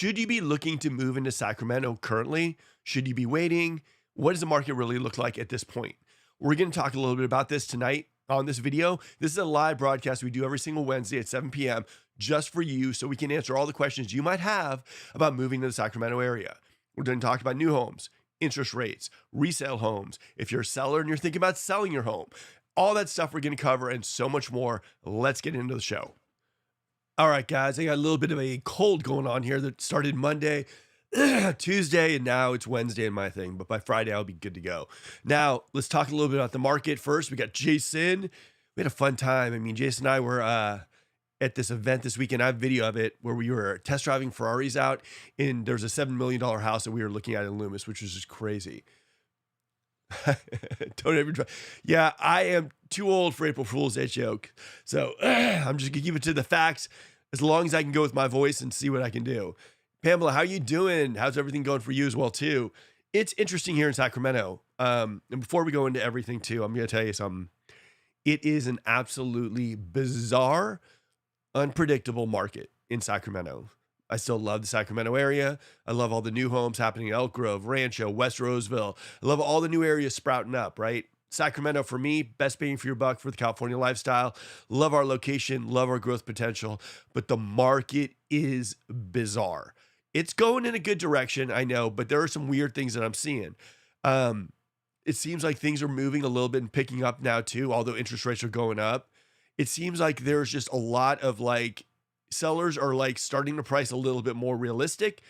Should you be looking to move into Sacramento currently? Should you be waiting? What does the market really look like at this point? We're going to talk a little bit about this tonight on this video. This is a live broadcast we do every single Wednesday at 7 p.m. just for you so we can answer all the questions you might have about moving to the Sacramento area. We're going to talk about new homes, interest rates, resale homes. If you're a seller and you're thinking about selling your home, all that stuff we're going to cover and so much more. Let's get into the show. All right, guys, I got a little bit of a cold going on here that started Monday, Tuesday, and now it's Wednesday in my thing. But by Friday, I'll be good to go. Now, let's talk a little bit about the market first. We got Jason. We had a fun time. I mean, Jason and I were at this event this weekend. I have video of it where we were test driving Ferraris out. And there's a $7 million house that we were looking at in Loomis, which was just crazy. Don't ever try. Yeah, I am too old for April Fool's Day joke. So I'm just gonna keep it to the facts as long as I can go with my voice and see what I can do. Pamela, how you doing? How's everything going for you as well too? It's interesting here in Sacramento. And before we go into everything too, I'm gonna tell you something. It is an absolutely bizarre, unpredictable market in Sacramento. I still love the Sacramento area. I love all the new homes happening in Elk Grove, Rancho, West Roseville. I love all the new areas sprouting up, right? Sacramento, for me, best bang for your buck for the California lifestyle. Love our location, love our growth potential, but the market is bizarre. It's going in a good direction, I know, but there are some weird things that I'm seeing. It seems like things are moving a little bit and picking up now too, although interest rates are going up. It seems like there's just a lot of sellers are starting to price a little bit more realistic,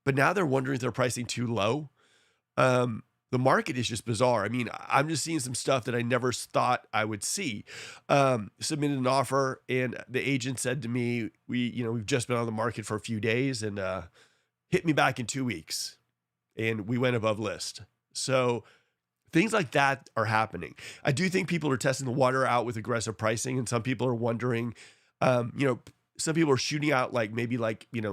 but now they're wondering if they're pricing too low. The market is just bizarre. I mean, I'm just seeing some stuff that I never thought I would see. Submitted an offer and the agent said to me, we've just been on the market for a few days and hit me back in 2 weeks. And we went above list. So things like that are happening. I do think people are testing the water out with aggressive pricing, and some people are wondering, some people are shooting out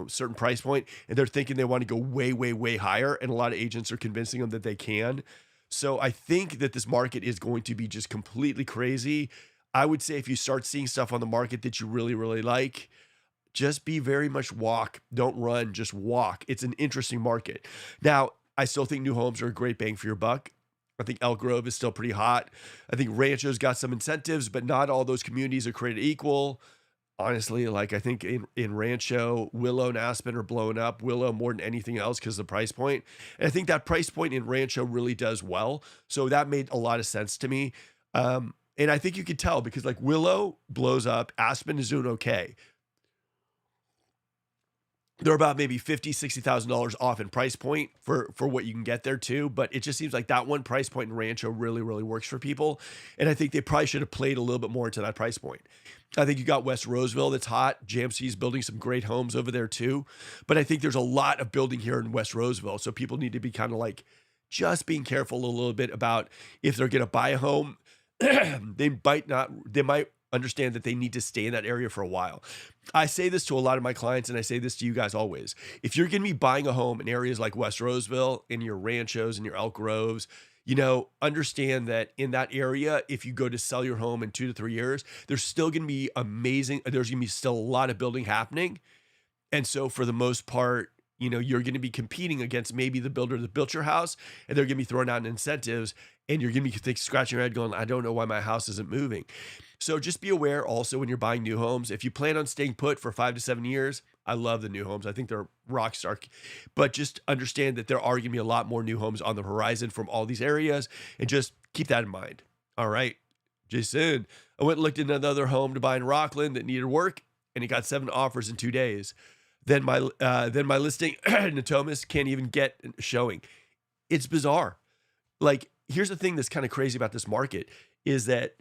certain price point and they're thinking they want to go way, way, way higher. And a lot of agents are convincing them that they can. So I think that this market is going to be just completely crazy. I would say if you start seeing stuff on the market that you really, really like, just be very much walk. Don't run, just walk. It's an interesting market. Now, I still think new homes are a great bang for your buck. I think Elk Grove is still pretty hot. I think Rancho's got some incentives, but not all those communities are created equal. Honestly, I think in Rancho, Willow and Aspen are blowing up. Willow more than anything else because of the price point. And I think that price point in Rancho really does well. So that made a lot of sense to me. And I think you could tell because Willow blows up. Aspen is doing okay. They're about maybe $50,000, $60,000 off in price point for what you can get there too. But it just seems like that one price point in Rancho really, really works for people. And I think they probably should have played a little bit more into that price point. I think you got West Roseville that's hot. JMC's building some great homes over there too. But I think there's a lot of building here in West Roseville. So people need to be kind of just being careful a little bit about if they're going to buy a home, they might understand that they need to stay in that area for a while. I say this to a lot of my clients, and I say this to you guys always. If you're going to be buying a home in areas like West Roseville, in your Ranchos and your Elk Groves, understand that in that area, if you go to sell your home in 2 to 3 years, there's still going to be there's going to be still a lot of building happening. And so for the most part, you're going to be competing against maybe the builder that built your house, and they're going to be throwing out incentives, and you're going to be scratching your head going, I don't know why my house isn't moving. So just be aware also when you're buying new homes, if you plan on staying put for 5 to 7 years, I love the new homes. I think they're rock star, but just understand that there are going to be a lot more new homes on the horizon from all these areas, and just keep that in mind. All right, Jason, I went and looked at another home to buy in Rockland that needed work, and it got 7 offers in 2 days. Then my listing in Natomas can't even get showing. It's bizarre. Here's the thing that's kind of crazy about this market is that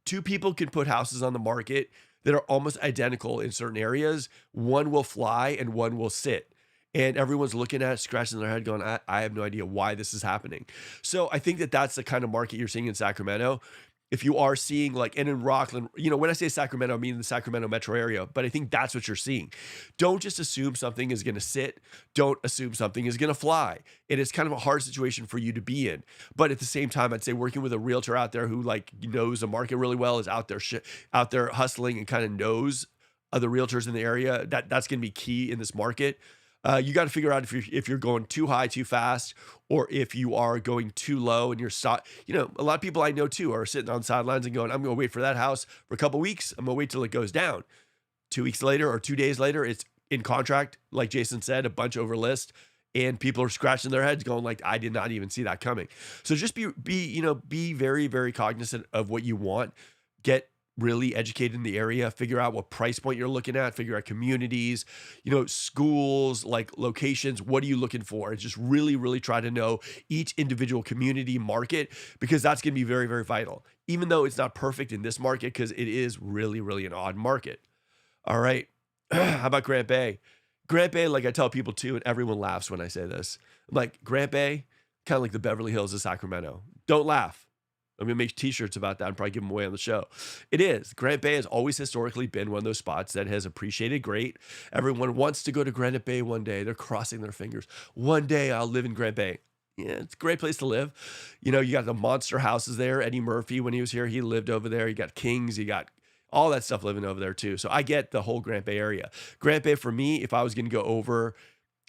2 people can put houses on the market that are almost identical in certain areas. One will fly and one will sit. And everyone's looking at it, scratching their head going, I have no idea why this is happening. So I think that that's the kind of market you're seeing in Sacramento. If you are seeing and in Rockland, when I say Sacramento, I mean the Sacramento metro area, but I think that's what you're seeing. Don't just assume something is going to sit. Don't assume something is going to fly. It is kind of a hard situation for you to be in. But at the same time, I'd say working with a realtor out there who knows the market really well, is out there hustling and kind of knows other realtors in the area, that's going to be key in this market. You got to figure out if you're going too high too fast, or if you are going too low and you're stock. A lot of people I know too are sitting on sidelines and going, "I'm going to wait for that house for a couple weeks. I'm going to wait till it goes down." 2 weeks later or 2 days later, it's in contract, like Jason said, a bunch over list, and people are scratching their heads, going like, "I did not even see that coming." So just be very very cognizant of what you want. Get really educated in the area, figure out what price point you're looking at, figure out communities, schools, like locations. What are you looking for? And just really, really try to know each individual community market, because that's going to be very, very vital, even though it's not perfect in this market, because it is really, really an odd market. All right. How about Grant Bay? Grant Bay, like I tell people too, and everyone laughs when I say this. I'm like, Grant Bay, kind of like the Beverly Hills of Sacramento. Don't laugh. I'm going to make t-shirts about that and probably give them away on the show. It is. Granite Bay has always historically been one of those spots that has appreciated great. Everyone wants to go to Granite Bay one day. They're crossing their fingers. One day I'll live in Granite Bay. Yeah, it's a great place to live. You got the monster houses there. Eddie Murphy, when he was here, he lived over there. You got Kings. You got all that stuff living over there too. So I get the whole Granite Bay area. Granite Bay for me, if I was going to go over,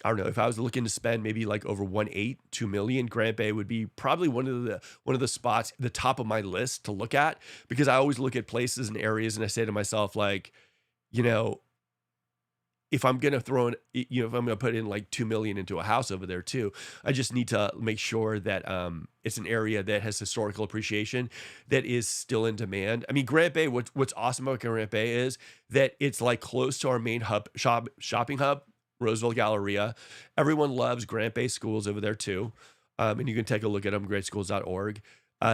I don't know, if I was looking to spend maybe like over 2 million, Granite Bay would be probably one of the spots, the top of my list to look at, because I always look at places and areas and I say to myself, like, you know, if I'm going to throw in, if I'm going to put in like 2 million into a house over there too, I just need to make sure that it's an area that has historical appreciation, that is still in demand. I mean, Granite Bay, what's awesome about Granite Bay is that it's like close to our main shopping hub, Roseville Galleria. Everyone loves Granite Bay schools over there too. And you can take a look at them, greatschools.org.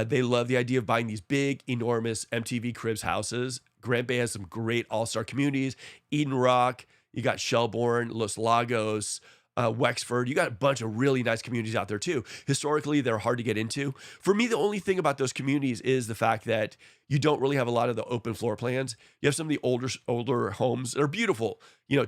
They love the idea of buying these big, enormous MTV Cribs houses. Granite Bay has some great all-star communities. Eden Rock, you got Shelbourne, Los Lagos, Wexford. You got a bunch of really nice communities out there too. Historically, they're hard to get into. For me, the only thing about those communities is the fact that you don't really have a lot of the open floor plans. You have some of the older homes that are beautiful,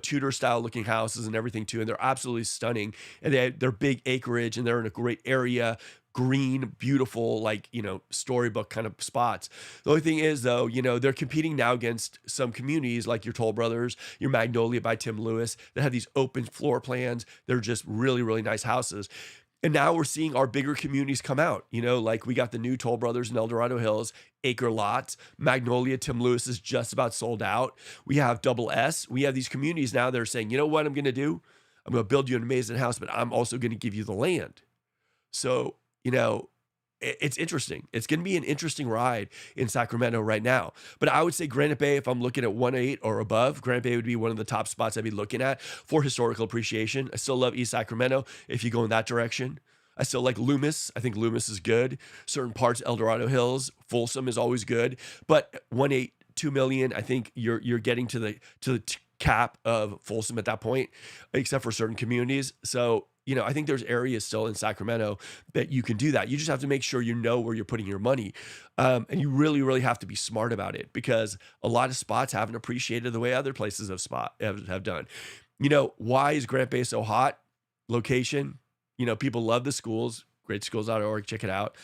Tudor style looking houses and everything too. And they're absolutely stunning. And they're big acreage and they're in a great area. Green, beautiful, like, storybook kind of spots. The only thing is, though, they're competing now against some communities like your Toll Brothers, your Magnolia by Tim Lewis, that have these open floor plans. They're just really, really nice houses. And now we're seeing our bigger communities come out, like we got the new Toll Brothers in El Dorado Hills, acre lots. Magnolia, Tim Lewis is just about sold out. We have Double S. We have these communities now that are saying, you know what I'm going to do? I'm going to build you an amazing house, but I'm also going to give you the land. So, it's interesting. It's going to be an interesting ride in Sacramento right now. But I would say Granite Bay, if I'm looking at 1.8 or above, Granite Bay would be one of the top spots I'd be looking at for historical appreciation. I still love East Sacramento if you go in that direction. I still like Loomis. I think Loomis is good. Certain parts, El Dorado Hills, Folsom is always good. But 1.8, 2 million, I think you're getting to the cap of Folsom at that point, except for certain communities. So, I think there's areas still in Sacramento that you can do that. You just have to make sure you know where you're putting your money. And you really, really have to be smart about it, because a lot of spots haven't appreciated the way other places have done. Why is Granite Bay so hot? Location. People love the schools. Greatschools.org, check it out.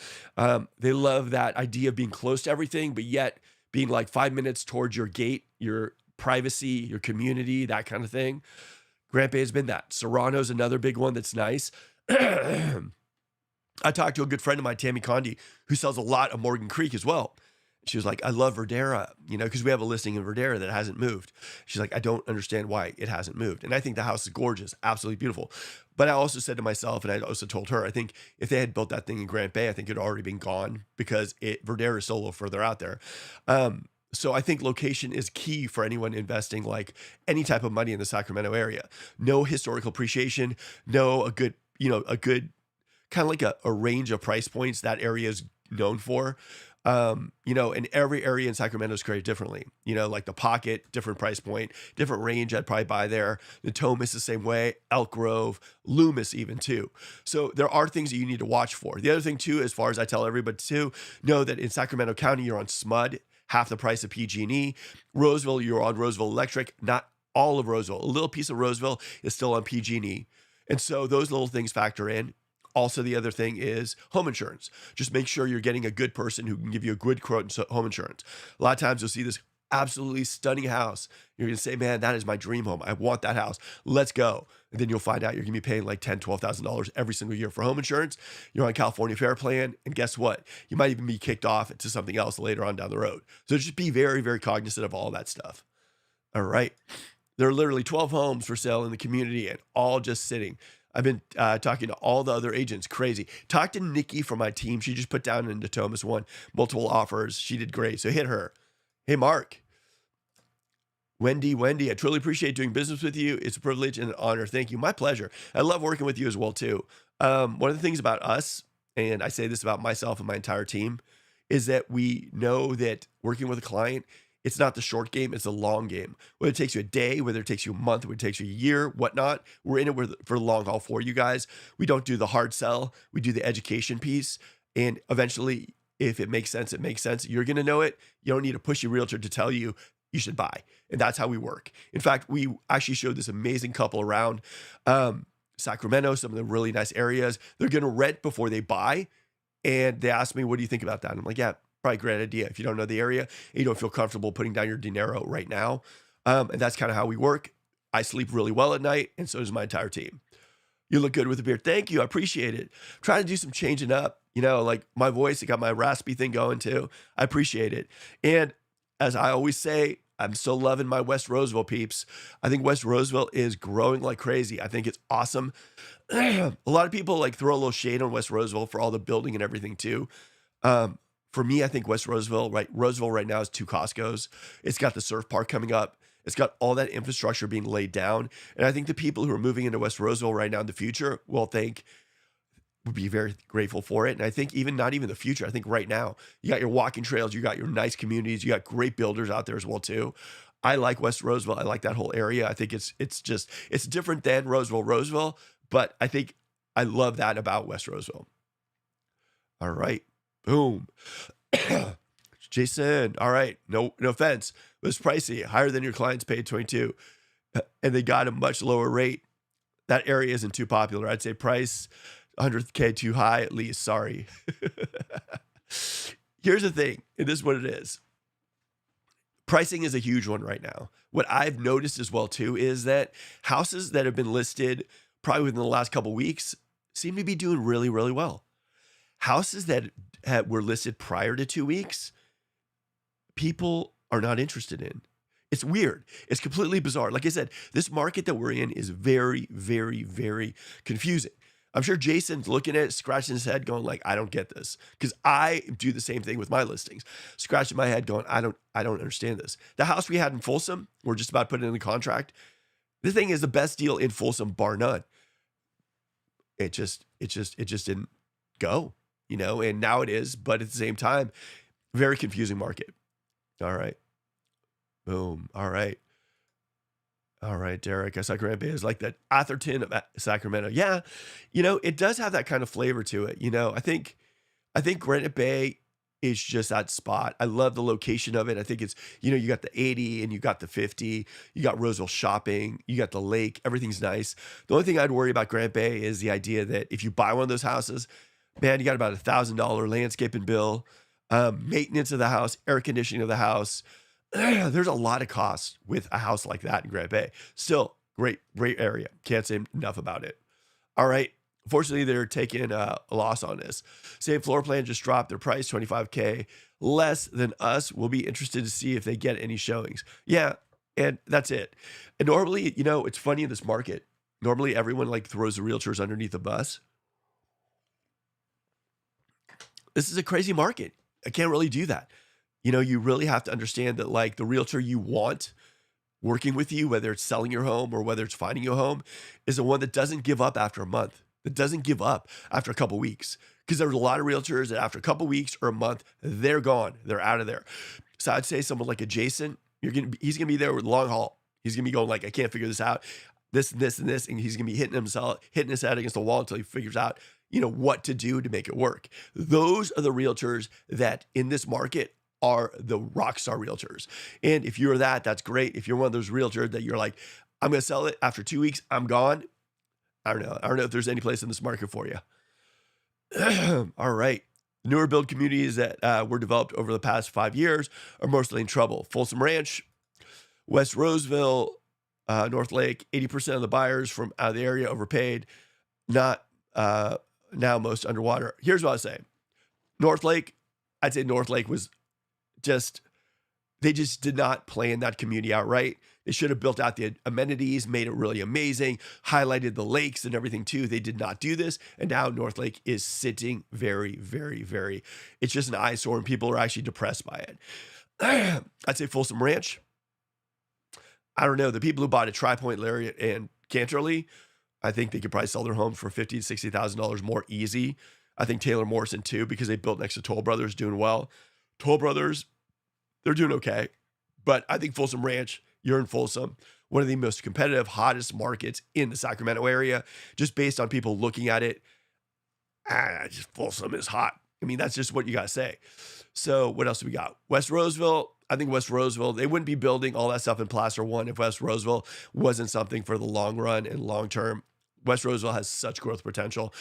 They love that idea of being close to everything, but yet being like 5 minutes towards your gate, your privacy, your community, that kind of thing. Granite Bay has been that. Serrano's another big one that's nice. I talked to a good friend of mine, Tammy Condi, who sells a lot of Morgan Creek as well. She was like, I love Verdera, because we have a listing in Verdera that hasn't moved. She's like, I don't understand why it hasn't moved. And I think the house is gorgeous, absolutely beautiful. But I also said to myself, and I also told her, I think if they had built that thing in Granite Bay, I think it had already been gone, because Verdera is so a little further out there. So I think location is key for anyone investing like any type of money in the Sacramento area. No historical appreciation, a good kind of like a range of price points that area is known for. And every area in Sacramento is created differently. Like the Pocket, different price point, different range I'd probably buy there. Natomas the same way, Elk Grove, Loomis even too. So there are things that you need to watch for. The other thing too, as far as I tell everybody too, know that in Sacramento County, you're on SMUD, half the price of PG&E. Roseville, you're on Roseville Electric, not all of Roseville. A little piece of Roseville is still on PG&E. And so those little things factor in. Also, the other thing is home insurance. Just make sure you're getting a good person who can give you a good quote on home insurance. A lot of times you'll see this absolutely stunning house. You're going to say, man, that is my dream home. I want that house. Let's go. And then you'll find out you're going to be paying like $10,000, $12,000 every single year for home insurance. You're on California Fair Plan. And guess what? You might even be kicked off to something else later on down the road. So just be very, very cognizant of all that stuff. All right. There are literally 12 homes for sale in the community and all just sitting. I've been talking to all the other agents. Crazy. Talked to Nikki from my team. She just put down into Thomas one multiple offers. She did great. So hit her. Hey, Mark. Wendy, I truly appreciate doing business with you. It's a privilege and an honor. Thank you. My pleasure. I love working with you as well, too. One of the things about us, and I say this about myself and my entire team, is that we know that working with a client, it's not the short game, it's the long game. Whether it takes you a day, whether it takes you a month, whether it takes you a year, whatnot, we're in it for the long haul for you guys. We don't do the hard sell. We do the education piece. And eventually, if it makes sense, it makes sense. You're going to know it. You don't need a pushy realtor to tell you you should buy. And that's how we work. In fact, we actually showed this amazing couple around Sacramento, some of the really nice areas. They're going to rent before they buy. And they asked me, what do you think about that? And I'm like, yeah, probably a great idea. If you don't know the area and you don't feel comfortable putting down your dinero right now. And that's kind of how we work. I sleep really well at night, and so does my entire team. You look good with a beard. Thank you. I appreciate it. Trying to do some changing up. You know, like my voice, I got my raspy thing going too. I appreciate it. And as I always say, I'm still loving my West Roseville peeps. I think West Roseville is growing like crazy. I think it's awesome. A lot of people like throw a little shade on West Roseville for all the building and everything too. For me, I think West Roseville right now is 2 Costco's. It's got the surf park coming up. It's got all that infrastructure being laid down. And I think the people who are moving into West Roseville right now in the future would be very grateful for it. And I think not even the future, I think right now, you got your walking trails, you got your nice communities, you got great builders out there as well too. I like West Roseville. I like that whole area. I think it's different than Roseville, but I think I love that about West Roseville. All right. Boom. Jason. All right. No offense. It was pricey, higher than your clients paid 22, and they got a much lower rate. That area isn't too popular. I'd say price 100K too high at least. Sorry. Here's the thing, and this is what it is. Pricing is a huge one right now. What I've noticed as well too is that houses that have been listed probably within the last couple of weeks seem to be doing really, really well. Houses that were listed prior to 2 weeks, people are not interested in. It's weird. It's completely bizarre. Like I said, this market that we're in is very, very, very confusing. I'm sure Jason's looking at it, scratching his head going like, I don't get this. Because I do the same thing with my listings. Scratching my head going, I don't understand this. The house we had in Folsom, we're just about putting in the contract. The thing is the best deal in Folsom, bar none. It just didn't go, you know, and now it is, but at the same time, very confusing market. All right. Boom. All right. All right, Derek. I saw Granite Bay is like that Atherton of Sacramento. Yeah, you know, it does have that kind of flavor to it. You know, I think Granite Bay is just that spot. I love the location of it. I think it's, you know, you got the 80 and you got the 50, you got Roseville shopping, you got the lake, everything's nice. The only thing I'd worry about Granite Bay is the idea that if you buy one of those houses, man, you got about $1,000 landscaping bill, maintenance of the house, air conditioning of the house. There's a lot of costs with a house like that in Granite Bay. Still, great area. Can't say enough about it. All right. Fortunately, they're taking a loss on this. Same floor plan just dropped their price, $25K less than us. We'll be interested to see if they get any showings. Yeah, and that's it. And normally, you know, it's funny in this market. Normally, everyone like throws the realtors underneath the bus. This is a crazy market. I can't really do that. You know, you really have to understand that like the realtor you want working with you, whether it's selling your home or whether it's finding your home, is the one that doesn't give up after a month, that doesn't give up after a couple of weeks. Because there's a lot of realtors that after a couple of weeks or a month, they're gone. They're out of there. So I'd say someone like a Jason, he's gonna be there with long haul. He's gonna be going like, I can't figure this out, this and this and this, and he's gonna be hitting his head against the wall until he figures out, you know, what to do to make it work. Those are the realtors that in this market are the rock star realtors. And if you're that's great. If you're one of those realtors that you're like, I'm going to sell it after 2 weeks, I'm gone. I don't know if there's any place in this market for you. All right. The newer build communities that were developed over the past 5 years are mostly in trouble. Folsom Ranch, West Roseville, North Lake, 80% of the buyers from out of the area overpaid, not now most underwater. Here's what I say. North Lake, I'd say North Lake was just, they just did not plan that community out right. They should have built out the amenities, made it really amazing, highlighted the lakes and everything too. They did not do this. And now North Lake is sitting very, very, very, it's just an eyesore and people are actually depressed by it. I'd say Folsom Ranch. I don't know. The people who bought at Tri-Point, Lariat, and Canterley, I think they could probably sell their homes for $50,000 to $60,000 more easy. I think Taylor Morrison too, because they built next to Toll Brothers, doing well. Toll Brothers, they're doing okay. But I think Folsom Ranch, you're in Folsom, one of the most competitive, hottest markets in the Sacramento area, just based on people looking at it. Just Folsom is hot. I mean, that's just what you got to say. So what else do we got? West Roseville. I think West Roseville, they wouldn't be building all that stuff in Placer One if West Roseville wasn't something for the long run and long term. West Roseville has such growth potential.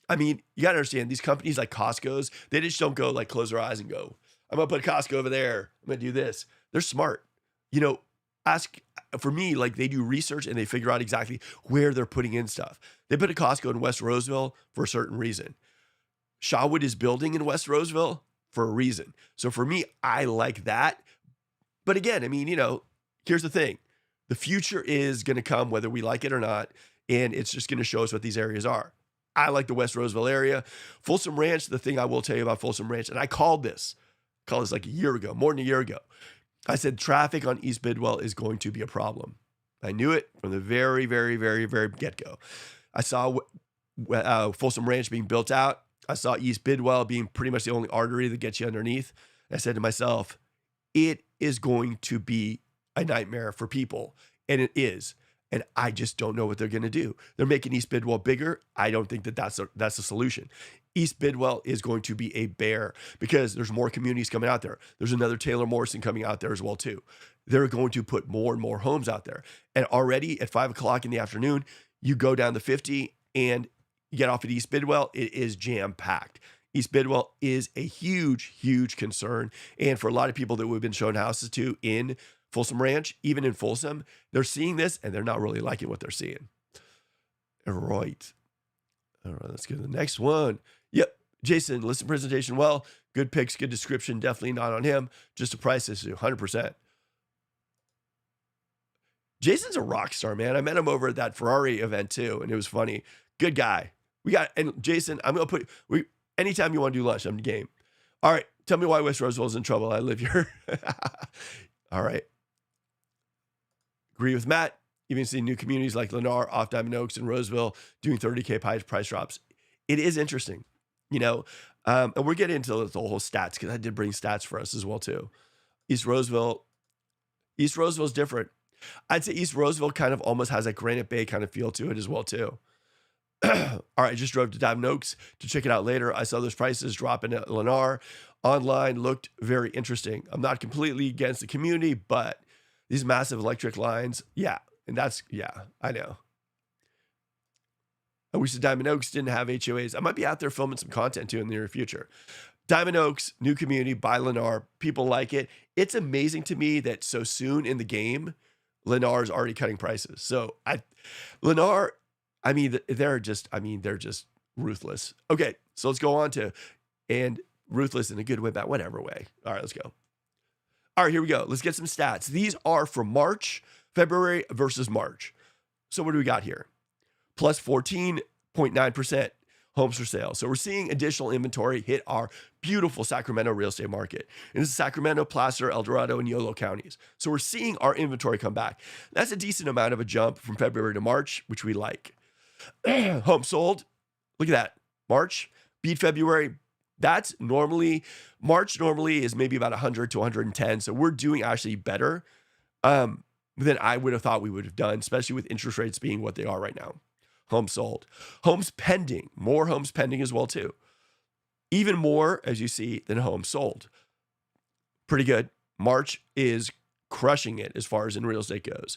I mean, you got to understand, these companies like Costco's, they just don't go like close their eyes and go, I'm going to put Costco over there. I'm going to do this. They're smart. You know, ask for me, like they do research and they figure out exactly where they're putting in stuff. They put a Costco in West Roseville for a certain reason. Shawwood is building in West Roseville for a reason. So for me, I like that. But again, I mean, you know, here's the thing. The future is going to come whether we like it or not. And it's just going to show us what these areas are. I like the West Roseville area. Folsom Ranch, the thing I will tell you about Folsom Ranch, and I called this like a year ago, more than a year ago. I said traffic on East Bidwell is going to be a problem. I knew it from the very, very, very, very get-go. I saw Folsom Ranch being built out. I saw East Bidwell being pretty much the only artery that gets you underneath. I said to myself, it is going to be a nightmare for people. And it is. And I just don't know what they're going to do. They're making East Bidwell bigger. I don't think that that's a solution. East Bidwell is going to be a bear because there's more communities coming out there. There's another Taylor Morrison coming out there as well too. They're going to put more and more homes out there. And already at 5 o'clock in the afternoon, you go down the 50 and you get off at East Bidwell, it is jam-packed. East Bidwell is a huge, huge concern. And for a lot of people that we've been showing houses to in Folsom Ranch, even in Folsom, they're seeing this and they're not really liking what they're seeing. All right, let's go to the next one. Yep, Jason, listen presentation well. Good picks, good description. Definitely not on him. Just a price issue, 100%. Jason's a rock star, man. I met him over at that Ferrari event too, and it was funny. Good guy. And Jason, I'm going to put, anytime you want to do lunch, I'm game. All right, tell me why West Roseville's in trouble. I live here. All right. Agree with Matt. Even see new communities like Lennar, off Diamond Oaks, and Roseville doing 30K price drops. It is interesting, you know, and we're getting into the whole stats because I did bring stats for us as well too. East Roseville's different. I'd say East Roseville kind of almost has a Granite Bay kind of feel to it as well too. All right, I just drove to Diamond Oaks to check it out later. I saw those prices dropping at Lennar. Online looked very interesting. I'm not completely against the community, but these massive electric lines, yeah. And I know. I wish the Diamond Oaks didn't have HOAs. I might be out there filming some content too in the near future. Diamond Oaks, new community by Lennar. People like it. It's amazing to me that so soon in the game, Lennar is already cutting prices. So Lennar, they're just ruthless. Okay, so let's go on to, and ruthless in a good way, bad, whatever way. All right, let's go. All right, here we go. Let's get some stats. These are from March, February versus March. So what do we got here? Plus 14.9% homes for sale. So we're seeing additional inventory hit our beautiful Sacramento real estate market. And this is Sacramento, Placer, El Dorado, and Yolo counties. So we're seeing our inventory come back. That's a decent amount of a jump from February to March, which we like. Homes sold. Look at that. March beat February. That's March normally is maybe about 100 to 110. So we're doing actually better than I would have thought we would have done, especially with interest rates being what they are right now. Homes sold. Homes pending. More homes pending as well too. Even more, as you see, than homes sold. Pretty good. March is crushing it as far as in real estate goes.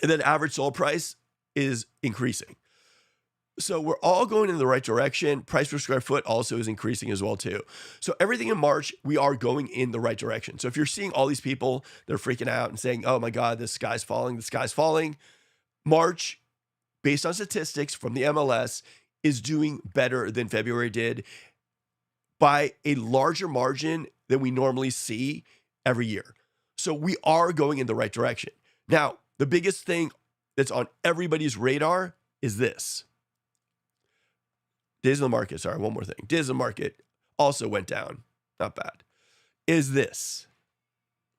And then average sold price is increasing. So we're all going in the right direction. Price per square foot also is increasing as well too. So everything in March, we are going in the right direction. So if you're seeing all these people, they're freaking out and saying, "Oh my God, the sky's falling, the sky's falling." March, based on statistics from the MLS, is doing better than February did by a larger margin than we normally see every year. So we are going in the right direction. Now, the biggest thing that's on everybody's radar is this. Days on the market, sorry, one more thing. Days on the market also went down. Not bad. Is this.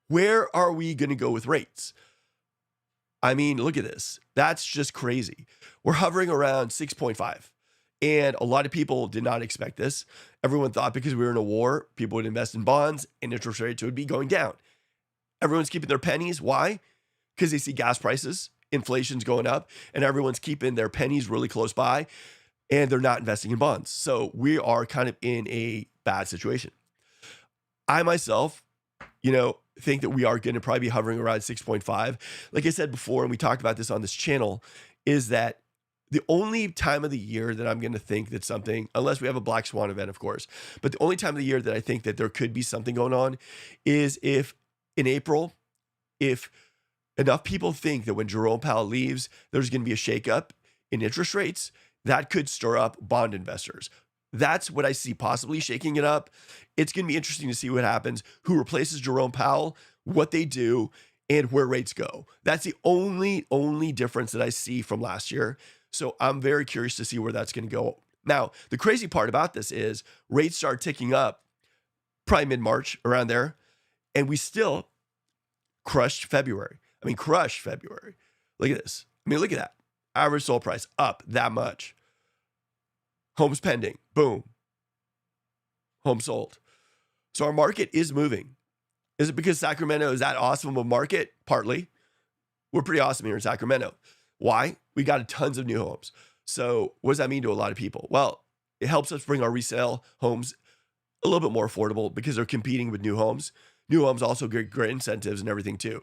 Where are we going to go with rates? I mean, look at this. That's just crazy. We're hovering around 6.5. And a lot of people did not expect this. Everyone thought because we were in a war, people would invest in bonds and interest rates would be going down. Everyone's keeping their pennies. Why? Because they see gas prices, inflation's going up, and everyone's keeping their pennies really close by, and they're not investing in bonds. So we are kind of in a bad situation. I myself, think that we are going to probably be hovering around 6.5. Like I said before, and we talked about this on this channel, is that the only time of the year that I'm going to think that something, unless we have a black swan event, of course, but the only time of the year that I think that there could be something going on is if in April, if enough people think that when Jerome Powell leaves, there's going to be a shakeup in interest rates, that could stir up bond investors. That's what I see possibly shaking it up. It's going to be interesting to see what happens, who replaces Jerome Powell, what they do, and where rates go. That's the only difference that I see from last year. So I'm very curious to see where that's going to go. Now, the crazy part about this is rates start ticking up probably mid-March, around there, and we still crushed February. Crushed February. Look at this. Look at that. Average sold price up that much. Homes pending. Boom. Home sold. So our market is moving. Is it because Sacramento is that awesome of a market? Partly. We're pretty awesome here in Sacramento. Why? We got tons of new homes. So what does that mean to a lot of people? Well, it helps us bring our resale homes a little bit more affordable because they're competing with new homes. New homes also get great incentives and everything too.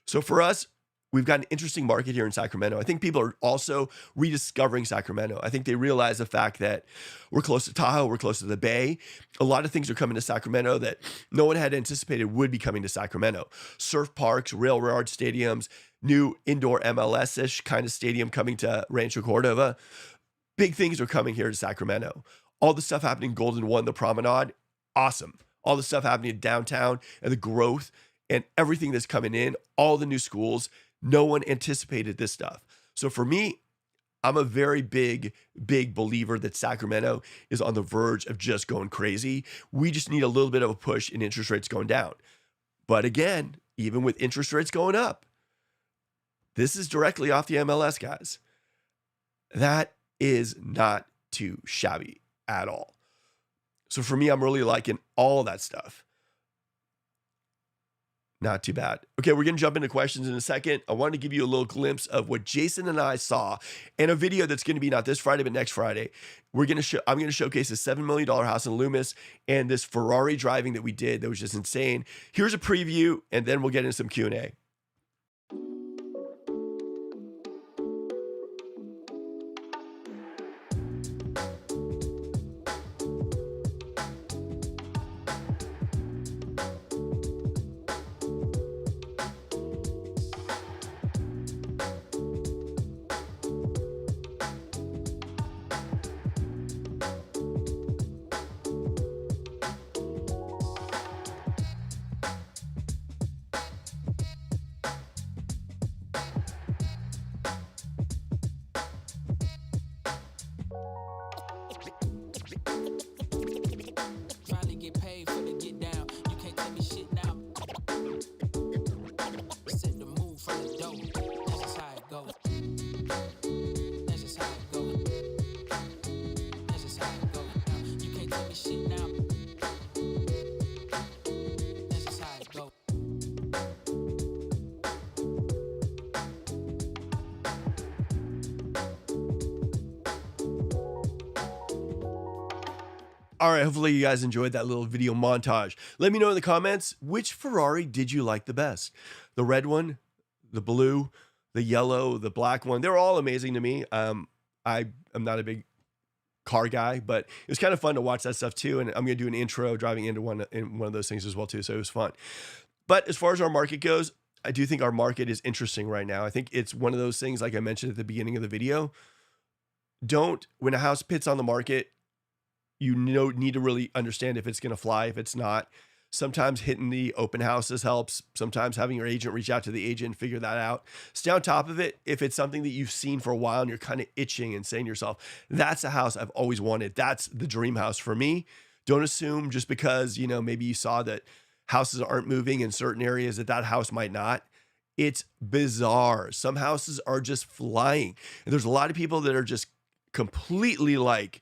So for us, we've got an interesting market here in Sacramento. I think people are also rediscovering Sacramento. I think they realize the fact that we're close to Tahoe, we're close to the Bay. A lot of things are coming to Sacramento that no one had anticipated would be coming to Sacramento. Surf parks, railroad stadiums, new indoor MLS-ish kind of stadium coming to Rancho Cordova. Big things are coming here to Sacramento. All the stuff happening in Golden One, the promenade, awesome. All the stuff happening in downtown and the growth and everything that's coming in, all the new schools. No one anticipated this stuff. So for me, I'm a very big believer that Sacramento is on the verge of just going crazy. We just need a little bit of a push in interest rates going down. But again, even with interest rates going up, this is directly off the MLS, guys. That is not too shabby at all. So for me, I'm really liking all that stuff. Not too bad. Okay, we're going to jump into questions in a second. I wanted to give you a little glimpse of what Jason and I saw in a video that's going to be not this Friday, but next Friday. I'm going to showcase a $7 million house in Loomis and this Ferrari driving that we did that was just insane. Here's a preview, and then we'll get into some Q&A. Finally get paid for the get down. You can't tell me shit now. Set the move from the dough. That's just how it goes. That's just how it goes. That's just how it goes. You can't tell me shit now. That's just how it goes. All right, hopefully you guys enjoyed that little video montage. Let me know in the comments, which Ferrari did you like the best? The red one, the blue, the yellow, the black one. They're all amazing to me. I am not a big car guy, but it was kind of fun to watch that stuff too. And I'm going to do an intro driving into one of those things as well too. So it was fun. But as far as our market goes, I do think our market is interesting right now. I think it's one of those things, like I mentioned at the beginning of the video, when a house pits on the market, you need to really understand if it's going to fly, if it's not. Sometimes hitting the open houses helps. Sometimes having your agent reach out to the agent, figure that out. Stay on top of it. If it's something that you've seen for a while and you're kind of itching and saying to yourself, that's a house I've always wanted. That's the dream house for me. Don't assume just because, maybe you saw that houses aren't moving in certain areas that house might not. It's bizarre. Some houses are just flying. And there's a lot of people that are just completely like,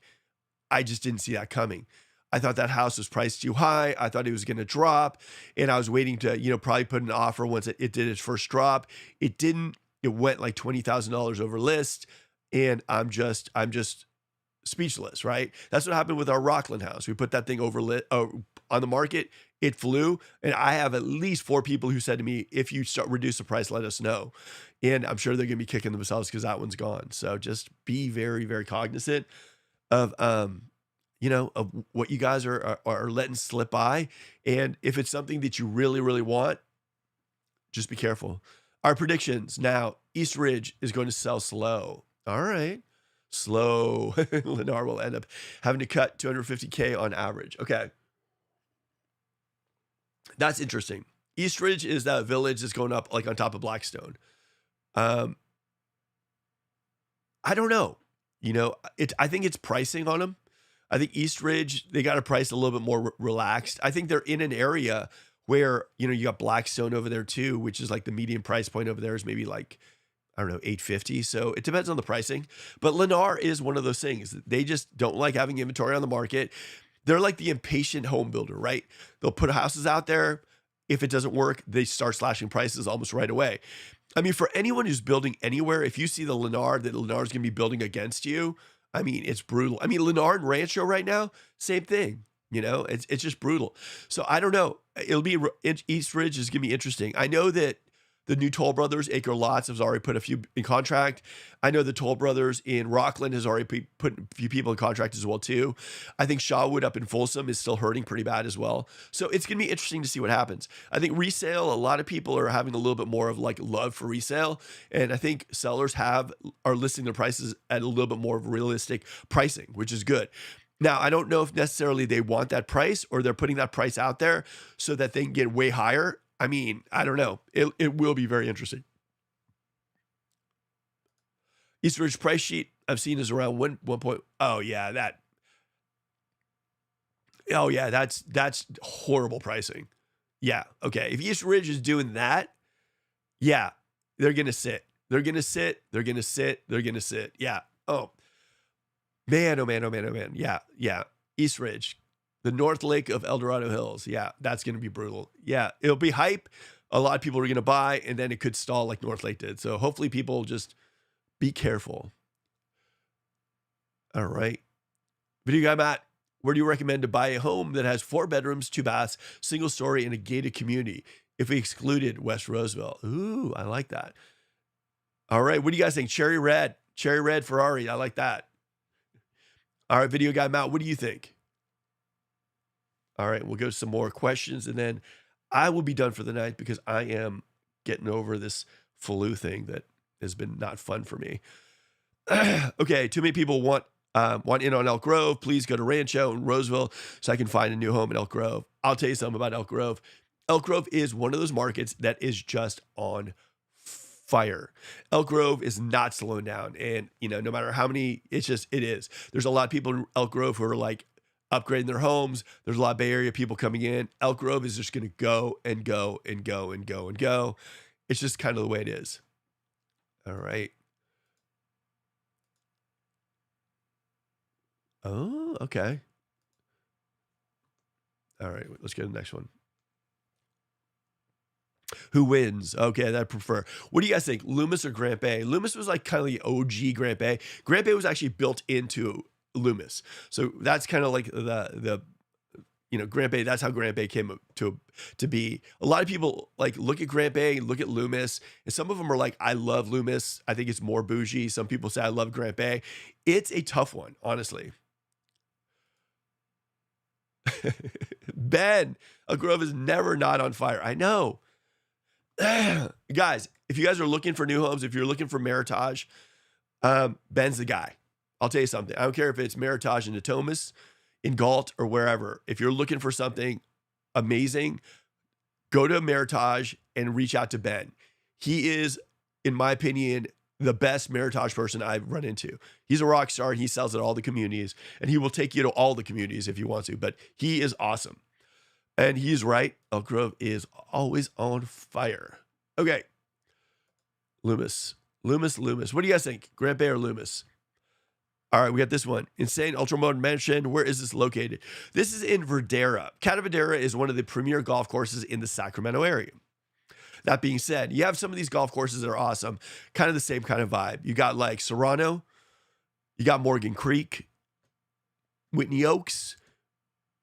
I just didn't see that coming. I thought that house was priced too high. I thought it was going to drop. And I was waiting to, probably put an offer once it did its first drop. It didn't. It went like $20,000 over list. And I'm just speechless, right? That's what happened with our Rockland house. We put that thing on the market. It flew. And I have at least 4 people who said to me, if you reduce the price, let us know. And I'm sure they're going to be kicking themselves because that one's gone. So just be very, very cognizant of, of what you guys are letting slip by. And if it's something that you really, really want, just be careful. Our predictions now, East Ridge is going to sell slow. All right. Slow. Lennar will end up having to cut $250K on average. Okay. That's interesting. East Ridge is that village that's going up like on top of Blackstone. I don't know. I think it's pricing on them. I think East Ridge, they got a price a little bit more relaxed. I think they're in an area where, you got Blackstone over there too, which is like the median price point over there is maybe like, I don't know, $850. So it depends on the pricing. But Lennar is one of those things. They just don't like having inventory on the market. They're like the impatient home builder, right? They'll put houses out there. If it doesn't work, they start slashing prices almost right away. I mean, for anyone who's building anywhere, if you see that Lennar is going to be building against you, I mean, it's brutal. I mean, Lennar and Rancho right now, same thing. It's just brutal. So I don't know. East Ridge is going to be interesting. I know that the new Toll Brothers Acre Lots has already put a few in contract. I know the Toll Brothers in Rockland has already put a few people in contract as well too. I think Shawwood up in Folsom is still hurting pretty bad as well. So it's going to be interesting to see what happens. I think resale, a lot of people are having a little bit more of like love for resale. And I think sellers are listing their prices at a little bit more of realistic pricing, which is good. Now, I don't know if necessarily they want that price or they're putting that price out there so that they can get way higher. I mean, I don't know. It will be very interesting. East Ridge price sheet I've seen is around 1 point. Oh yeah, that's horrible pricing. Yeah, okay. If East Ridge is doing that, yeah, they're gonna sit. They're gonna sit. They're gonna sit. They're gonna sit. Yeah. Oh man. Oh man. Oh man. Oh man. Yeah. Yeah. East Ridge. The North Lake of El Dorado Hills. Yeah, that's going to be brutal. Yeah, it'll be hype. A lot of people are going to buy, and then it could stall like North Lake did. So hopefully people just be careful. All right. Video guy Matt, where do you recommend to buy a home that has 4 bedrooms, 2 baths, single story, and a gated community if we excluded West Roseville? Ooh, I like that. All right. What do you guys think? Cherry red Ferrari. I like that. All right. Video guy Matt, what do you think? All right, we'll go to some more questions, and then I will be done for the night because I am getting over this flu thing that has been not fun for me. Okay, too many people want in on Elk Grove. Please go to Rancho and Roseville so I can find a new home in Elk Grove. I'll tell you something about Elk Grove. Elk Grove is one of those markets that is just on fire. Elk Grove is not slowing down, and no matter how many, it is. There's a lot of people in Elk Grove who are like upgrading their homes. There's a lot of Bay Area people coming in. Elk Grove is just going to go and go and go and go and go. It's just kind of the way it is. All right. Oh, okay. All right, let's go to the next one. Who wins? Okay, that I prefer. What do you guys think? Loomis or Granite Bay? Loomis was like kind of the OG Granite Bay. Granite Bay was actually built into Loomis. So that's kind of like the Granite Bay, that's how Granite Bay came to be. A lot of people like look at Granite Bay, look at Loomis, and some of them are like, I love Loomis. I think it's more bougie. Some people say I love Granite Bay. It's a tough one, honestly. Ben, a Grove is never not on fire. I know. Guys, if you guys are looking for new homes, if you're looking for Meritage, Ben's the guy. I'll tell you something. I don't care if it's Meritage in Natomas, in Galt, or wherever. If you're looking for something amazing, go to Meritage and reach out to Ben. He is, in my opinion, the best Meritage person I've run into. He's a rock star and he sells at all the communities, and he will take you to all the communities if you want to, but he is awesome. And he's right. Elk Grove is always on fire. Okay. Loomis. What do you guys think? Granite Bay or Loomis? All right, we got this one. Insane Ultramodern Mansion. Where is this located? This is in Verdera. Verdera is one of the premier golf courses in the Sacramento area. That being said, you have some of these golf courses that are awesome, kind of the same kind of vibe. You got like Serrano, you got Morgan Creek, Whitney Oaks,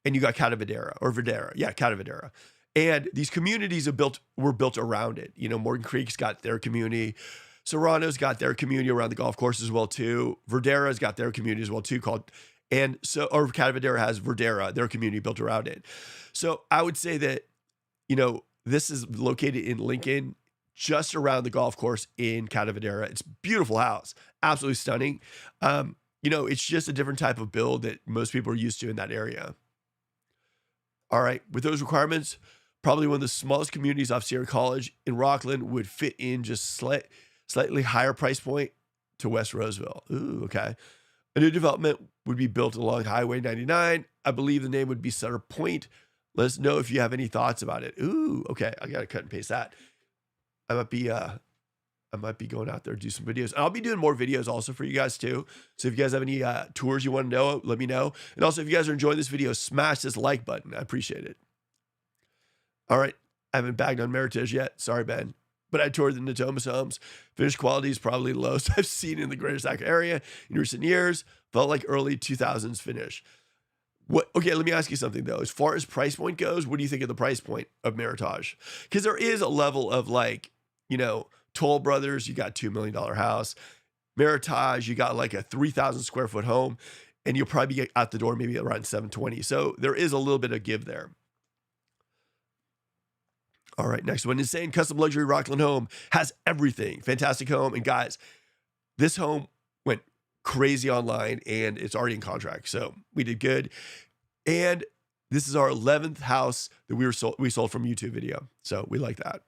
and you got Verdera. Yeah, Verdera. And these communities were built around it. Morgan Creek's got their community. Serrano's got their community around the golf course as well too. Verdera's got their community as well too Verdera has Verdera, their community built around it. So I would say that, this is located in Lincoln, just around the golf course in Verdera. It's a beautiful house, absolutely stunning. It's just a different type of build that most people are used to in that area. All right, with those requirements, probably one of the smallest communities off Sierra College in Rockland would fit in just slightly higher price point to West Roseville. Ooh, okay. A new development would be built along Highway 99. I believe the name would be Sutter Point. Let us know if you have any thoughts about it. Ooh, okay. I got to cut and paste that. I might be going out there to do some videos. I'll be doing more videos also for you guys too. So if you guys have any tours you want to know, let me know. And also if you guys are enjoying this video, smash this like button. I appreciate it. All right. I haven't bagged on Meritage yet. Sorry, Ben. But I toured the Natomas homes. Finished quality is probably the lowest I've seen in the greater Sac area in recent years. Felt like early 2000s finish. Okay, let me ask you something though. As far as price point goes, what do you think of the price point of Meritage? Because there is a level of like, Toll Brothers, you got $2 million house. Meritage, you got like a 3,000 square foot home, and you'll probably get out the door maybe around 720. So there is a little bit of give there. All right, next one. Insane custom luxury Rockland home has everything. Fantastic home. And guys, this home went crazy online and it's already in contract. So we did good. And this is our 11th house that we sold from YouTube video. So we like that.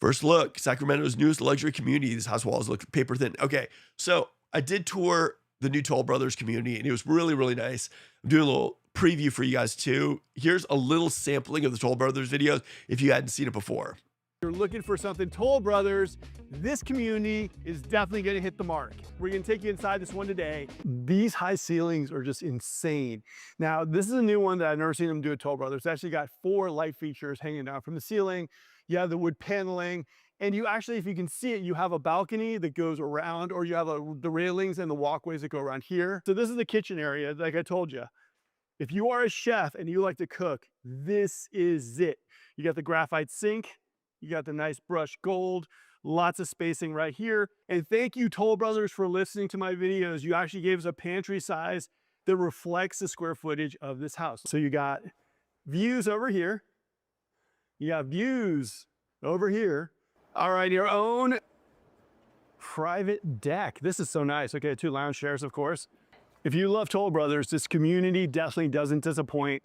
First look, Sacramento's newest luxury community. This house walls look paper thin. Okay, so I did tour the new Toll Brothers community and it was really, really nice. I'm doing a little preview for you guys too. Here's a little sampling of the Toll Brothers videos if you hadn't seen it before. You're looking for something Toll Brothers, this community is definitely going to hit the mark. We're going to take you inside this one today. These high ceilings are just insane. Now, this is a new one that I've never seen them do at Toll Brothers. It's actually got 4 light features hanging down from the ceiling. You have the wood paneling, and you actually, if you can see it, you have a balcony that goes around, or you have the railings and the walkways that go around here. So this is the kitchen area, like I told you. If you are a chef and you like to cook, this is it. You got the graphite sink, you got the nice brushed gold, lots of spacing right here. And thank you, Toll Brothers, for listening to my videos. You actually gave us a pantry size that reflects the square footage of this house. So you got views over here. You got views over here. All right, your own private deck. This is so nice. Okay, 2 lounge chairs, of course. If you love Toll Brothers, this community definitely doesn't disappoint.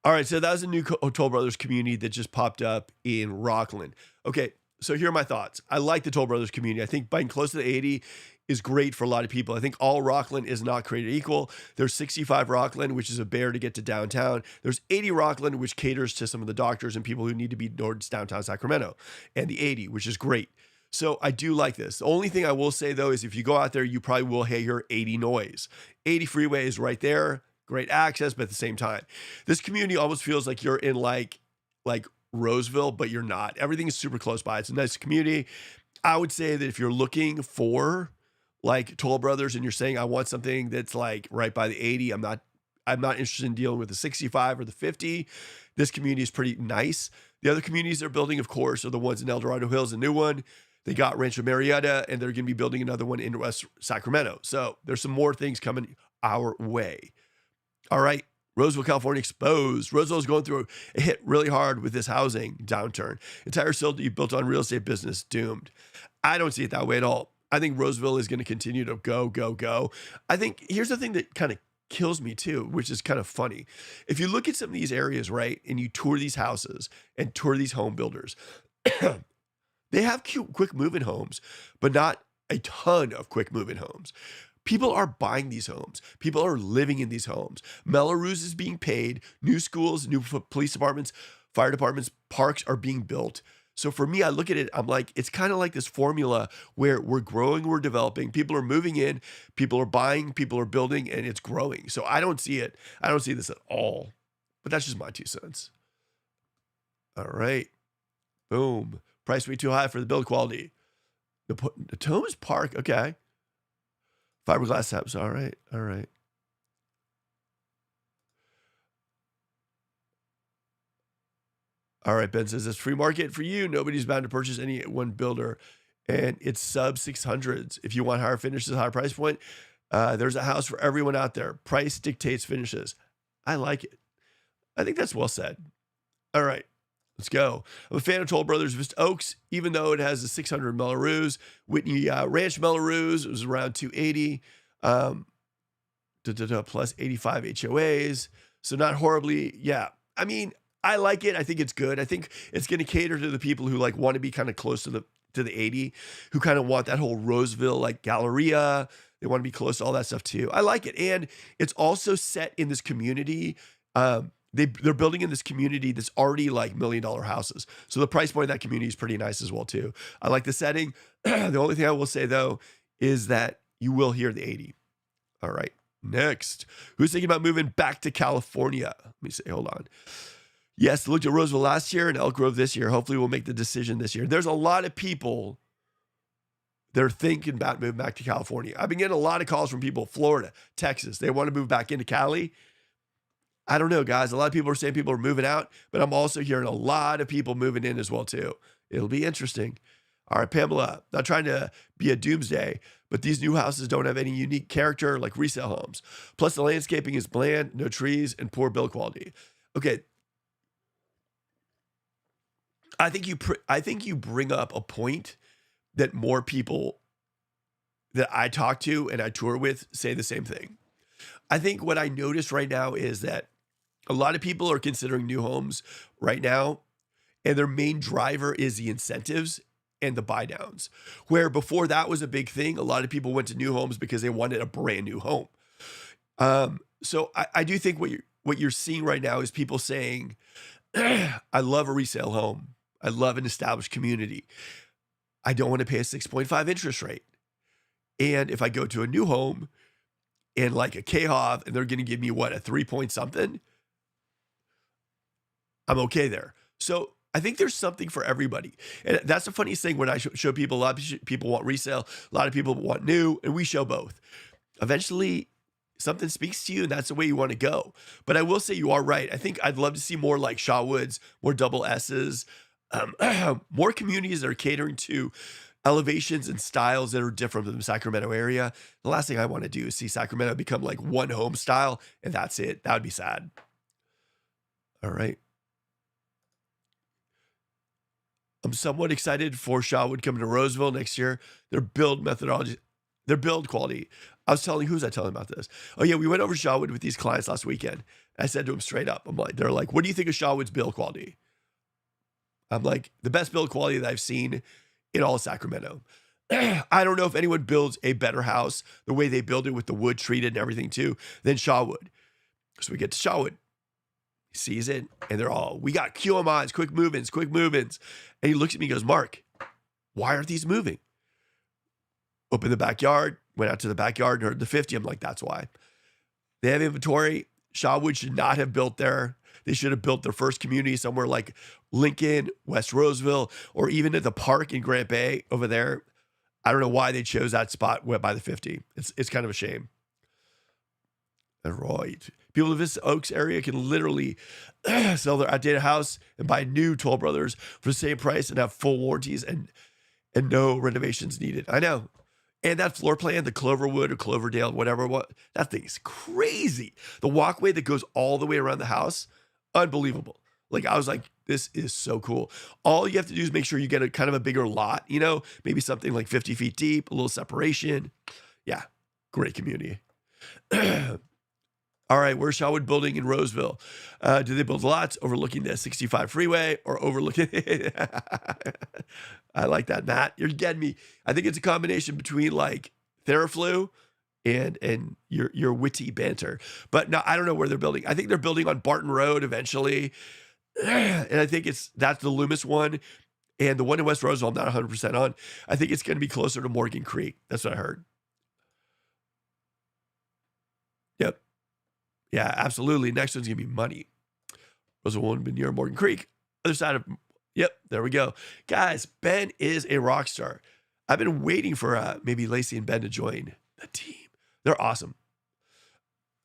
All right, so that was a new Toll Brothers community that just popped up in Rockland. Okay, so here are my thoughts. I like the Toll Brothers community. I think buying close to the 80 is great for a lot of people. I think all Rockland is not created equal. There's 65 Rockland, which is a bear to get to downtown. There's 80 Rockland, which caters to some of the doctors and people who need to be towards downtown Sacramento, and the 80, which is great. So I do like this. The only thing I will say though is if you go out there, you probably will hear 80 noise. 80 freeway is right there. Great access, but at the same time, this community almost feels like you're in like Roseville, but you're not. Everything is super close by. It's a nice community. I would say that if you're looking for like Toll Brothers and you're saying, I want something that's like right by the 80, I'm not interested in dealing with the 65 or the 50. This community is pretty nice. The other communities they're building, of course, are the ones in El Dorado Hills, a new one. They got Rancho Marietta, and they're going to be building another one in West Sacramento. So there's some more things coming our way. All right. Roseville, California exposed. Roseville is going through a hit really hard with this housing downturn. Entire city built on real estate business doomed. I don't see it that way at all. I think Roseville is going to continue to go. I think here's the thing that kind of kills me too, which is kind of funny. If you look at some of these areas, right, and you tour these houses and tour these home builders, they have cute, quick moving homes, but not a ton of quick moving homes. People are buying these homes. People are living in these homes. Melrose is being paid. New schools, new police departments, fire departments, parks are being built. So for me, I look at it, I'm like, it's kind of like this formula where we're growing, we're developing, people are moving in, people are buying, people are building, and it's growing. So I don't see it. I don't see this at all. But that's just my 2 cents. All right. Boom. Price way too high for the build quality. The Thomas Park, okay. Fiberglass tabs, all right. All right, Ben says, it's free market for you. Nobody's bound to purchase any one builder. And it's sub 600s. If you want higher finishes, higher price point, there's a house for everyone out there. Price dictates finishes. I like it. I think that's well said. All right, let's go. I'm a fan of Toll Brothers Vista Oaks, even though it has a 600 Melrose. Whitney Ranch Melrose, it was around 280, plus 85 HOAs. So not horribly, yeah. I mean, I like it. I think it's good. I think it's going to cater to the people who like want to be kind of close to the 80, who kind of want that whole Roseville like Galleria. They want to be close to all that stuff too. I like it. And it's also set in this community. They're building in this community that's already like $1 million houses. So the price point of that community is pretty nice as well too. I like the setting. The only thing I will say though, is that you will hear the 80. All right. Next, who's thinking about moving back to California? Let me say, hold on. Yes, looked at Roseville last year and Elk Grove this year. Hopefully we'll make the decision this year. There's a lot of people that are thinking about moving back to California. I've been getting a lot of calls from people, Florida, Texas. They want to move back into Cali. I don't know, guys. A lot of people are saying people are moving out, but I'm also hearing a lot of people moving in as well, too. It'll be interesting. All right, Pamela, not trying to be a doomsday, but these new houses don't have any unique character like resale homes. Plus, the landscaping is bland, no trees, and poor build quality. Okay. I think you bring up a point that more people that I talk to and I tour with say the same thing. I think what I notice right now is that a lot of people are considering new homes right now, and their main driver is the incentives and the buy downs. Where before that was a big thing, a lot of people went to new homes because they wanted a brand new home. So I do think what you're seeing right now is people saying, I love a resale home. I love an established community. I don't want to pay a 6.5 interest rate. And if I go to a new home and like a KHOV and they're going to give me what, a 3 point something, I'm okay there. So I think there's something for everybody. And that's the funniest thing when I show people, a lot of people want resale, a lot of people want new, and we show both. Eventually, something speaks to you, and that's the way you want to go. But I will say you are right. I think I'd love to see more like Shawwoods, more double S's, more communities that are catering to elevations and styles that are different from the Sacramento area. The last thing I want to do is see Sacramento become like one home style, and that's it. That would be sad. All right. I'm somewhat excited for Shawwood coming to Roseville next year. Their build methodology, their build quality. I was telling, who's I telling about this? Oh yeah, we went over Shawwood with these clients last weekend. I said to them straight up, they're like, what do you think of Shawwood's build quality? I'm like, the best build quality that I've seen in all of Sacramento. I don't know if anyone builds a better house the way they build it with the wood treated and everything too than Shawwood. So we get to Shawwood. He sees it, and they're all, we got QMIs, quick movements. And he looks at me and goes, Mark, why aren't these moving? Opened the backyard, went out to the backyard and heard the 50. I'm like, that's why. They have inventory. Shawwood should not have built there. They should have built their first community somewhere like Lincoln, West Roseville, or even at the park in Granite Bay over there. I don't know why they chose that spot by the 50. It's kind of a shame. All right. People in Vista Oaks area can literally sell their outdated house and buy new Toll Brothers for the same price and have full warranties and no renovations needed. I know. And that floor plan, the Cloverwood or Cloverdale, whatever, that thing is crazy. The walkway that goes all the way around the house, unbelievable. Like, I was like, this is so cool. All you have to do is make sure you get a kind of a bigger lot, you know, maybe something like 50 feet deep, a little separation. Yeah, great community. All right, where's Shawwood Building in Roseville? Do they build lots overlooking the 65 freeway or overlooking? I like that, Matt. You're getting me. I think it's a combination between like Theraflu and your witty banter. But no, I don't know where they're building. I think they're building on Barton Road eventually. And I think that's the Loomis one. And the one in West Roseville, I'm not 100% on. I think it's going to be closer to Morgan Creek. That's what I heard. Yep. Yeah, absolutely. Next one's going to be money. Roseville one been near Morgan Creek. Other side of, yep, there we go. Guys, Ben is a rock star. I've been waiting for maybe Lacey and Ben to join the team. They're awesome.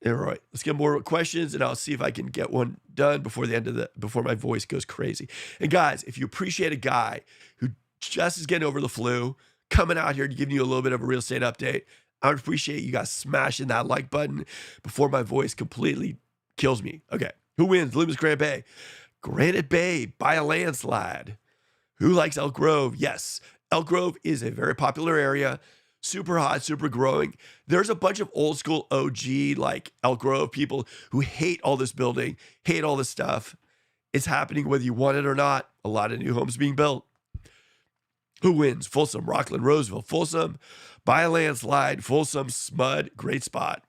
All right, let's get more questions, and I'll see if I can get one done before the end of before my voice goes crazy. And guys, if you appreciate a guy who just is getting over the flu, coming out here to give you a little bit of a real estate update, I would appreciate you guys smashing that like button before my voice completely kills me. Okay, who wins? Loomis, Granite Bay. Granite Bay by a landslide. Who likes Elk Grove? Yes, Elk Grove is a very popular area. Super hot, super growing. There's a bunch of old school OG like Elk Grove people who hate all this building, hate all this stuff. It's happening whether you want it or not. A lot of new homes being built. Who wins? Folsom, Rockland, Roseville. Folsom, by a landslide. Folsom, Smud, great spot.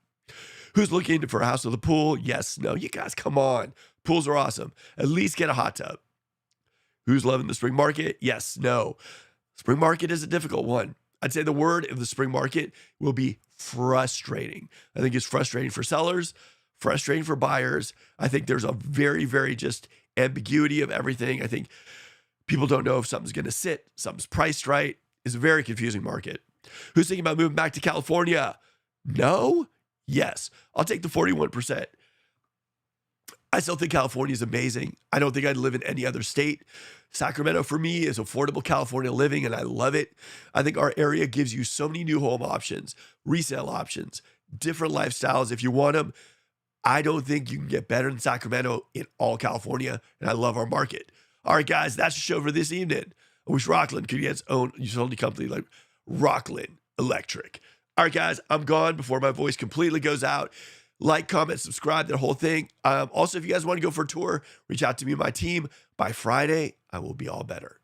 Who's looking for a house with a pool? Yes, no. You guys, come on. Pools are awesome. At least get a hot tub. Who's loving the spring market? Yes, no. Spring market is a difficult one. I'd say the word of the spring market will be frustrating. I think it's frustrating for sellers, frustrating for buyers. I think there's a very, very just ambiguity of everything. I think people don't know if something's going to sit, something's priced right. It's a very confusing market. Who's thinking about moving back to California? No? Yes. I'll take the 41%. I still think California is amazing. I don't think I'd live in any other state. Sacramento for me is affordable California living, and I love it. I think our area gives you so many new home options, resale options, different lifestyles if you want them. I don't think you can get better than Sacramento in all California, and I love our market. All right, guys, that's the show for this evening. I wish Rockland could get its own utility company like Rockland Electric. All right, guys, I'm gone before my voice completely goes out. Like, comment, subscribe, that whole thing. Also, if you guys want to go for a tour, reach out to me and my team. By Friday, I will be all better.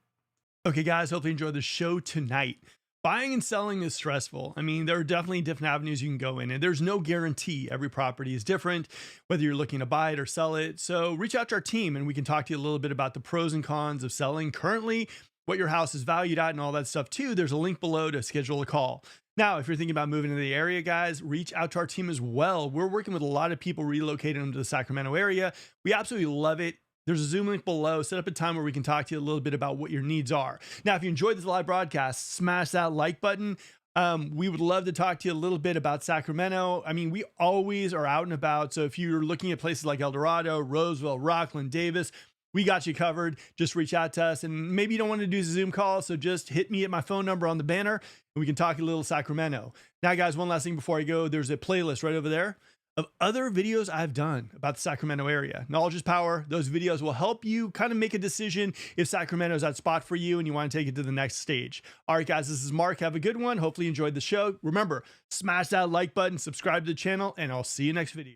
Okay, guys, hopefully you enjoyed the show tonight. Buying and selling is stressful. I mean, there are definitely different avenues you can go in, and there's no guarantee. Every property is different, whether you're looking to buy it or sell it. So reach out to our team, and we can talk to you a little bit about the pros and cons of selling currently, what your house is valued at, and all that stuff too. There's a link below to schedule a call. Now, if you're thinking about moving to the area, guys, reach out to our team as well. We're working with a lot of people relocating them to the Sacramento area. We absolutely love it. There's a Zoom link below. Set up a time where we can talk to you a little bit about what your needs are. Now, if you enjoyed this live broadcast, smash that like button. We would love to talk to you a little bit about Sacramento. I mean, we always are out and about. So if you're looking at places like El Dorado, Roseville, Rockland, Davis, we got you covered. Just reach out to us. And maybe you don't want to do a Zoom call, so just hit me at my phone number on the banner, and we can talk a little Sacramento. Now, guys, one last thing before I go. There's a playlist right over there of other videos I've done about the Sacramento area. Knowledge is power. Those videos will help you kind of make a decision if Sacramento is that spot for you and you want to take it to the next stage. All right, guys, this is Mark. Have a good one. Hopefully you enjoyed the show. Remember, smash that like button, subscribe to the channel, and I'll see you next video.